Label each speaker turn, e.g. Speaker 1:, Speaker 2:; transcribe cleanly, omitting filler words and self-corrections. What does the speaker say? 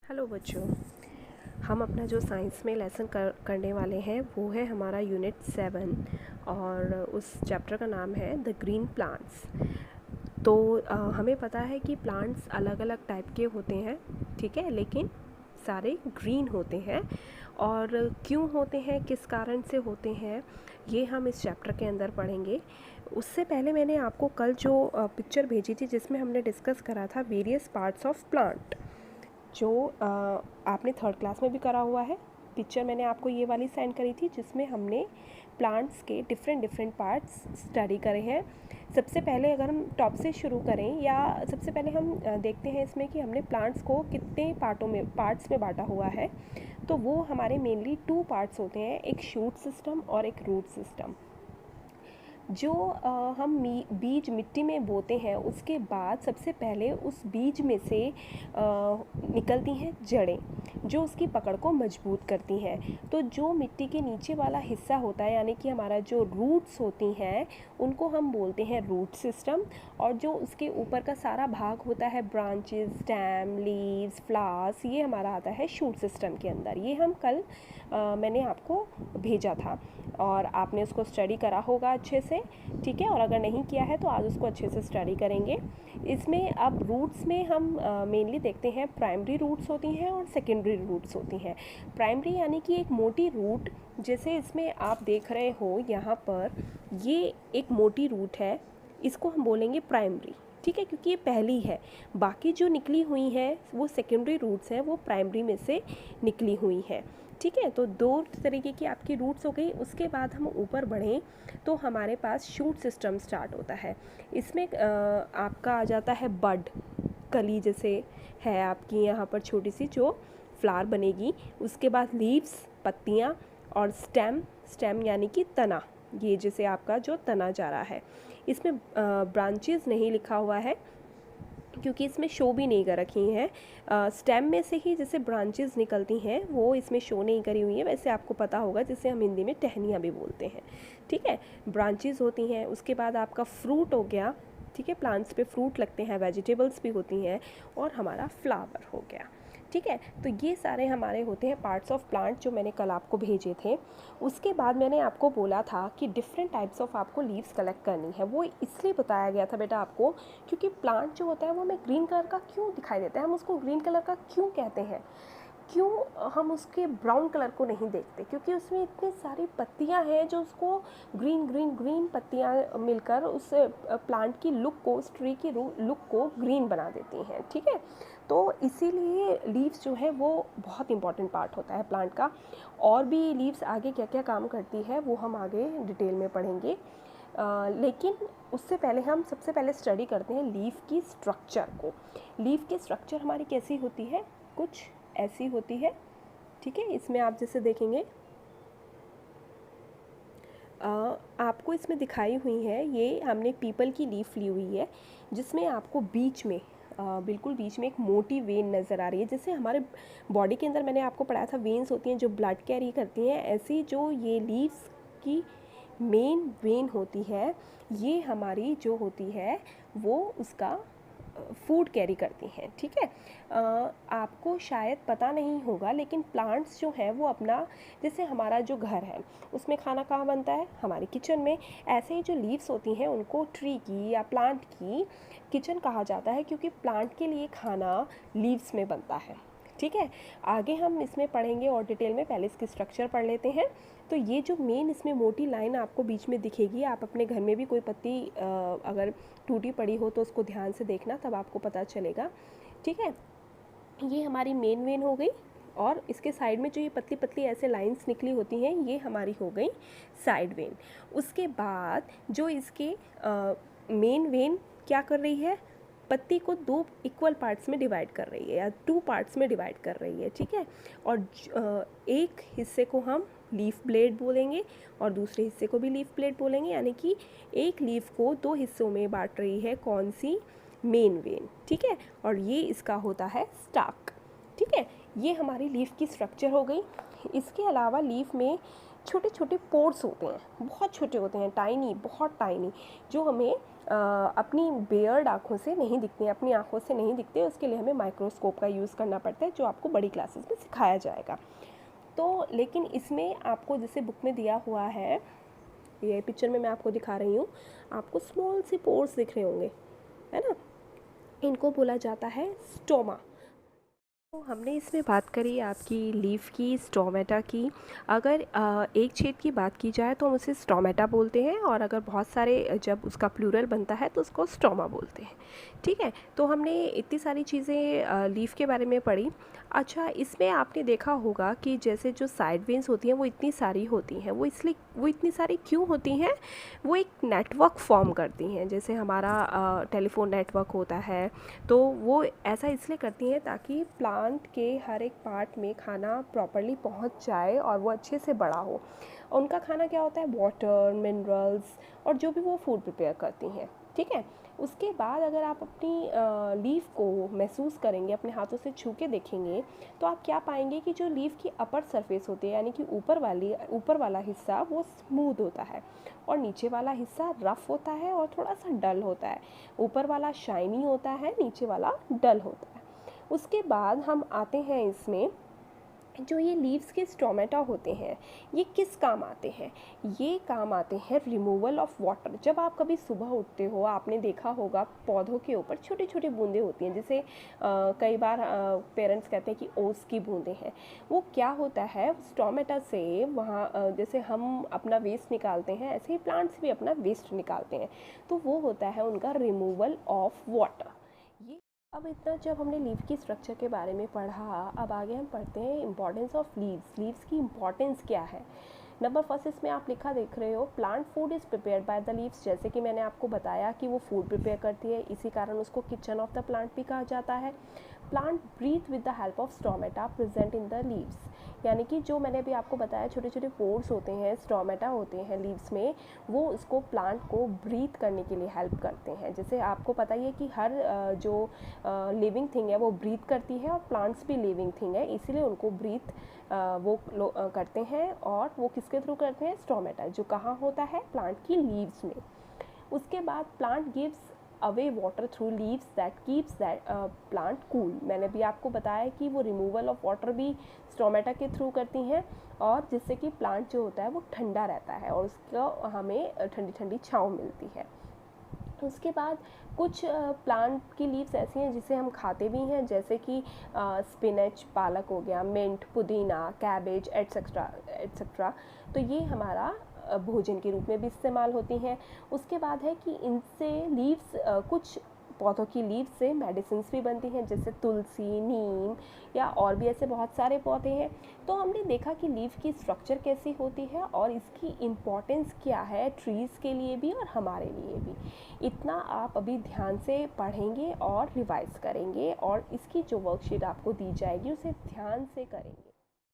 Speaker 1: Hello बच्चों, हम अपना जो साइंस में लेसन करने वाले हैं वो है हमारा यूनिट 7 और उस चैप्टर का नाम है द ग्रीन प्लांट्स। तो हमें पता है कि प्लांट्स अलग अलग टाइप के होते हैं, ठीक है, लेकिन सारे ग्रीन होते हैं। और क्यों होते हैं, किस कारण से होते हैं, ये हम इस चैप्टर के अंदर पढ़ेंगे। उससे पहले मैंने आपको कल जो पिक्चर भेजी थी जिसमें हमने डिस्कस करा था वेरियस पार्ट्स ऑफ प्लांट, जो आपने थर्ड क्लास में भी करा हुआ है। पिक्चर मैंने आपको ये वाली सेंड करी थी जिसमें हमने प्लांट्स के डिफरेंट पार्ट्स स्टडी करे हैं। सबसे पहले अगर हम टॉप से शुरू करें, या सबसे पहले हम देखते हैं इसमें कि हमने प्लांट्स को कितने पार्ट्स में बांटा हुआ है। तो वो हमारे मेनली 2 पार्ट्स होते हैं, एक शूट सिस्टम और एक रूट सिस्टम। जो हम बीज मिट्टी में बोते हैं उसके बाद सबसे पहले उस बीज में से निकलती हैं जड़ें जो उसकी पकड़ को मजबूत करती हैं। तो जो मिट्टी के नीचे वाला हिस्सा होता है, यानी कि हमारा जो रूट्स होती हैं, उनको हम बोलते हैं रूट सिस्टम। और जो उसके ऊपर का सारा भाग होता है, ब्रांचेस, स्टेम, लीव्स, फ्लावर्स, ये हमारा आता है शूट सिस्टम के अंदर। ये हम कल मैंने आपको भेजा था और आपने उसको स्टडी करा होगा अच्छे से, ठीक है। और अगर नहीं किया है तो आज उसको अच्छे से स्टडी करेंगे। इसमें अब रूट्स में हम मेनली देखते हैं प्राइमरी रूट्स होती हैं और सेकेंडरी रूट्स होती हैं। प्राइमरी यानी कि एक मोटी रूट, जैसे इसमें आप देख रहे हो यहाँ पर, ये एक मोटी रूट है, इसको हम बोलेंगे प्राइमरी, ठीक है, क्योंकि ये पहली है। बाकी जो निकली हुई हैं वो सेकेंडरी रूट्स हैं, वो प्राइमरी में से निकली हुई हैं, ठीक है। तो 2 तरीके की आपकी रूट्स हो गई। उसके बाद हम ऊपर बढ़ें तो हमारे पास शूट सिस्टम स्टार्ट होता है। इसमें आपका आ जाता है बड, कली जैसे है आपकी यहाँ पर छोटी सी जो फ्लावर बनेगी। उसके बाद लीव्स, पत्तियाँ, और स्टेम यानी कि तना, ये जैसे आपका जो तना जा रहा है। इसमें ब्रांचेस नहीं लिखा हुआ है क्योंकि इसमें शो भी नहीं कर रखी हैं। स्टेम में से ही जैसे ब्रांचेस निकलती हैं वो इसमें शो नहीं करी हुई हैं। वैसे आपको पता होगा जिसे हम हिंदी में टहनियाँ भी बोलते हैं, ठीक है। ब्रांचेस होती हैं। उसके बाद आपका फ्रूट हो गया, ठीक है, प्लांट्स पे फ्रूट लगते हैं, वेजिटेबल्स भी होती हैं, और हमारा फ्लावर हो गया, ठीक है। तो ये सारे हमारे होते हैं पार्ट्स ऑफ प्लांट जो मैंने कल आपको भेजे थे। उसके बाद मैंने आपको बोला था कि डिफरेंट टाइप्स ऑफ आपको लीव्स कलेक्ट करनी है। वो इसलिए बताया गया था बेटा आपको क्योंकि प्लांट जो होता है वो हमें ग्रीन कलर का क्यों दिखाई देता है, हम उसको ग्रीन कलर का क्यों कहते हैं, क्यों हम उसके ब्राउन कलर को नहीं देखते, क्योंकि उसमें इतनी सारी पत्तियां हैं जो उसको ग्रीन पत्तियां मिलकर उस प्लांट की लुक को, उस ट्री की लुक को ग्रीन बना देती हैं, ठीक है। तो इसीलिए लीव्स जो है वो बहुत इंपॉर्टेंट पार्ट होता है प्लांट का। और भी लीव्स आगे क्या क्या काम करती है वो हम आगे डिटेल में पढ़ेंगे। लेकिन उससे पहले हम सबसे पहले स्टडी करते हैं लीफ की स्ट्रक्चर को। लीफ की स्ट्रक्चर हमारी कैसी होती है, कुछ ऐसी होती है, ठीक है। इसमें आप जैसे देखेंगे आपको इसमें दिखाई हुई है, ये हमने पीपल की लीफ ली हुई है जिसमें आपको बीच में बिल्कुल बीच में एक मोटी वेन नज़र आ रही है। जैसे हमारे बॉडी के अंदर मैंने आपको पढ़ाया था वेन्स होती हैं जो ब्लड कैरी करती हैं, ऐसी जो ये लीव्स की मेन वेन होती है, ये हमारी जो होती है वो उसका फूड कैरी करती हैं, ठीक है। आपको शायद पता नहीं होगा लेकिन प्लांट्स जो हैं वो अपना, जैसे हमारा जो घर है उसमें खाना कहाँ बनता है, हमारी किचन में। ऐसे ही जो लीव्स होती हैं उनको ट्री की या प्लांट की किचन कहा जाता है क्योंकि प्लांट के लिए खाना लीव्स में बनता है, ठीक है। आगे हम इसमें पढ़ेंगे और डिटेल में, पहले इसकी स्ट्रक्चर पढ़ लेते हैं। तो ये जो मेन इसमें मोटी लाइन आपको बीच में दिखेगी, आप अपने घर में भी कोई पत्ती अगर टूटी पड़ी हो तो उसको ध्यान से देखना, तब आपको पता चलेगा, ठीक है। ये हमारी मेन वेन हो गई, और इसके साइड में जो ये पतली पतली ऐसे लाइंस निकली होती हैं ये हमारी हो गई साइड वेन। उसके बाद जो इसके मेन वेन क्या कर रही है, पत्ती को 2 इक्वल पार्ट्स में डिवाइड कर रही है या 2 पार्ट्स में डिवाइड कर रही है, ठीक है। और एक हिस्से को हम लीफ ब्लेड बोलेंगे और दूसरे हिस्से को भी लीफ ब्लेड बोलेंगे, यानी कि एक लीफ को 2 हिस्सों में बांट रही है कौन सी, मेन वेन, ठीक है। और ये इसका होता है स्टाक, ठीक है। ये हमारी लीफ की स्ट्रक्चर हो गई। इसके अलावा लीफ में छोटे छोटे पोर्स होते हैं, बहुत छोटे होते हैं, टाइनी, बहुत टाइनी, जो हमें अपनी बेयर्ड आँखों से नहीं दिखते हैं, अपनी आँखों से नहीं दिखते। उसके लिए हमें माइक्रोस्कोप का यूज़ करना पड़ता है, जो आपको बड़ी क्लासेस में सिखाया जाएगा। तो लेकिन इसमें आपको जैसे बुक में दिया हुआ है, ये पिक्चर में मैं आपको दिखा रही हूँ, आपको स्मॉल से पोर्स दिख रहे होंगे, है ना, इनको बोला जाता है स्टोमा। तो हमने इसमें बात करी आपकी लीफ की, स्टोमेटा की। अगर एक छेद की बात की जाए तो हम उसे स्टोमेटा बोलते हैं, और अगर बहुत सारे जब उसका प्लूरल बनता है तो उसको स्टोमा बोलते हैं। ठीक है, तो हमने इतनी सारी चीज़ें लीफ के बारे में पढ़ी। अच्छा, इसमें आपने देखा होगा कि जैसे जो साइड वेन्स होती हैं वो इतनी सारी होती हैं, वो इतनी सारी क्यों होती हैं? वो एक नेटवर्क फॉर्म करती हैं, जैसे हमारा टेलीफोन नेटवर्क होता है, तो वो ऐसा इसलिए करती हैं ताकि प्लांट के हर एक पार्ट में खाना प्रॉपरली पहुंच जाए और वो अच्छे से बड़ा हो। उनका खाना क्या होता है? वाटर, मिनरल्स, और जो भी वो फूड प्रिपेयर करती हैं। ठीक है, उसके बाद अगर आप अपनी लीफ को महसूस करेंगे, अपने हाथों से छू के देखेंगे, तो आप क्या पाएंगे कि जो लीफ की अपर सरफेस होती है, यानी कि ऊपर वाला हिस्सा वो स्मूथ होता है, और नीचे वाला हिस्सा रफ़ होता है और थोड़ा सा डल होता है। ऊपर वाला शाइनी होता है, नीचे वाला डल होता है। उसके बाद हम आते हैं इसमें, जो ये लीव्स के स्टोमेटा होते हैं, ये किस काम आते हैं? ये काम आते हैं रिमूवल ऑफ वाटर। जब आप कभी सुबह उठते हो, आपने देखा होगा पौधों के ऊपर छोटी छोटी बूंदें होती हैं, जिसे कई बार पेरेंट्स कहते हैं कि ओस की बूंदें हैं। वो क्या होता है? स्टोमेटा से वहाँ जैसे हम अपना वेस्ट निकालते हैं, ऐसे ही प्लांट्स भी अपना वेस्ट निकालते हैं, तो वो होता है उनका रिमूवल ऑफ वाटर। ये अब इतना जब हमने लीफ की स्ट्रक्चर के बारे में पढ़ा, अब आगे हम पढ़ते हैं इम्पॉर्टेंस ऑफ लीव्स। लीव्स की इम्पॉर्टेंस क्या है? नंबर फर्स्ट इसमें आप लिखा देख रहे हो, plant food is prepared by the leaves. जैसे कि मैंने आपको बताया कि वो फूड प्रिपेयर करती है, इसी कारण उसको किचन ऑफ द प्लांट भी कहा जाता है। Plant breathe with the help of stomata present in the leaves, यानी कि जो मैंने अभी आपको बताया छोटे छोटे पोर्स होते हैं, स्टोमेटा होते हैं लीव्स में, वो उसको प्लांट को ब्रीथ करने के लिए हेल्प करते हैं। जैसे आपको पता ही है कि हर जो लिविंग थिंग है वो ब्रीथ करती है, और प्लांट्स भी लिविंग थिंग है, इसीलिए उनको ब्रीथ करते हैं, और वो किसके थ्रू करते हैं? स्टोमेटा, जो कहाँ होता है? प्लांट की लीव्स में। उसके बाद plant gives away water through leaves that keeps that plant cool. मैंने भी आपको बताया कि वो रिमूवल ऑफ वाटर भी स्टोमेटा के थ्रू करती हैं, और जिससे कि प्लांट जो होता है वो ठंडा रहता है, और उसको हमें ठंडी ठंडी छाँव मिलती है। उसके बाद कुछ प्लांट की लीव्स ऐसी हैं जिसे हम खाते भी हैं, जैसे कि स्पिनच, पालक हो गया, मिंट, पुदीना, कैबेज, एट्सेट्रा एट्सेट्रा। तो ये हमारा भोजन के रूप में भी इस्तेमाल होती हैं। उसके बाद है कि इनसे लीव्स कुछ पौधों की लीव्स से मेडिसिन्स भी बनती हैं, जैसे तुलसी, नीम, या और भी ऐसे बहुत सारे पौधे हैं। तो हमने देखा कि लीफ की स्ट्रक्चर कैसी होती है और इसकी इम्पॉर्टेंस क्या है ट्रीज़ के लिए भी और हमारे लिए भी। इतना आप अभी ध्यान से पढ़ेंगे और रिवाइज करेंगे, और इसकी जो वर्कशीट आपको दी जाएगी उसे ध्यान से करेंगे।